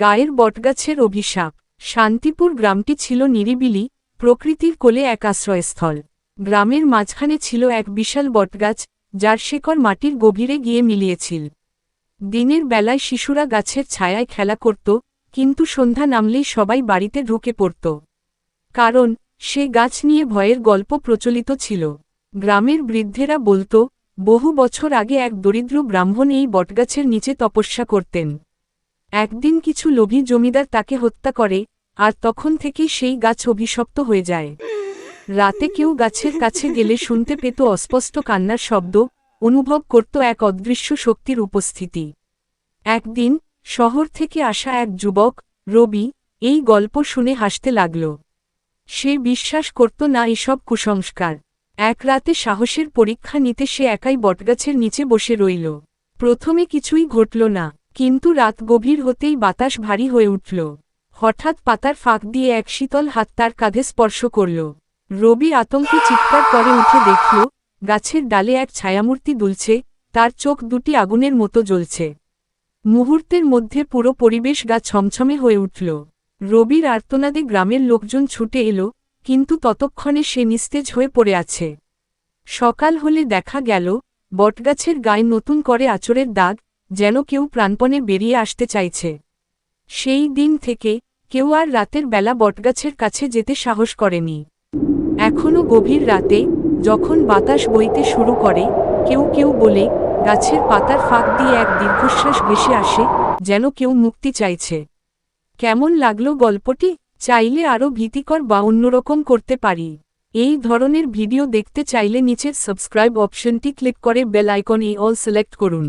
গায়ের বটগাছের অভিশাপ। শান্তিপুর গ্রামটি ছিল নিরিবিলি, প্রকৃতির কোলে এক আশ্রয়স্থল। গ্রামের মাঝখানে ছিল এক বিশাল বটগাছ, যার শেকড় মাটির গভীরে গিয়ে মিলিয়েছিল। দিনের বেলায় শিশুরা গাছের ছায়ায় খেলা করত, কিন্তু সন্ধ্যা নামলেই সবাই বাড়িতে ঢুকে পড়ত। কারণ সে গাছ নিয়ে ভয়ের গল্প প্রচলিত ছিল। গ্রামের বৃদ্ধেরা বলত, বহু বছর আগে এক দরিদ্র ব্রাহ্মণ এই বটগাছের নিচে তপস্যা করতেন। একদিন কিছু লোভী জমিদার তাকে হত্যা করে, আর তখন থেকেই সেই গাছ অভিশপ্ত হয়ে যায়। রাতে কেউ গাছের কাছে গেলে শুনতে পেত অস্পষ্ট কান্নার শব্দ, অনুভব করত এক অদৃশ্য শক্তির উপস্থিতি। একদিন শহর থেকে আসা এক যুবক, রবি, এই গল্প শুনে হাসতে লাগল। সে বিশ্বাস করত না এসব কুসংস্কার। এক রাতে সাহসের পরীক্ষা নিতে সে একাই বটগাছের নিচে বসে রইল। প্রথমে কিছুই ঘটল না, কিন্তু রাত গভীর হতেই বাতাস ভারী হয়ে উঠল। হঠাৎ পাতার ফাঁক দিয়ে এক শীতল হাত তার কাঁধে স্পর্শ করল। রবি আতঙ্কে চিৎকার করে উঠে দেখল, গাছের ডালে এক ছায়ামূর্তি দুলছে, তার চোখ দুটি আগুনের মতো জ্বলছে। মুহূর্তের মধ্যে পুরো পরিবেশ গা ছমছমে হয়ে উঠল। রবির আর্তনাদে গ্রামের লোকজন ছুটে এলো, কিন্তু ততক্ষণে সে নিস্তেজ হয়ে পড়ে আছে। সকাল হলে দেখা গেল, বটগাছের গায়ে নতুন করে আঁচড়ের দাগ, যেন কেউ প্রাণপণে বেরিয়ে আসতে চাইছে। সেই দিন থেকে কেউ আর রাতের বেলা বটগাছের কাছে যেতে সাহস করেনি। এখনও গভীর রাতে, যখন বাতাস বইতে শুরু করে, কেউ কেউ বলে, গাছের পাতার ফাঁক দিয়ে এক দীর্ঘশ্বাস ভেসে আসে, যেন কেউ মুক্তি চাইছে। কেমন লাগলো গল্পটি? চাইলে আরও ভীতিকর বা অন্যরকম করতে পারি। এই ধরনের ভিডিও দেখতে চাইলে নিচের সাবস্ক্রাইব অপশনটি ক্লিক করে বেল আইকন অল সিলেক্ট করুন।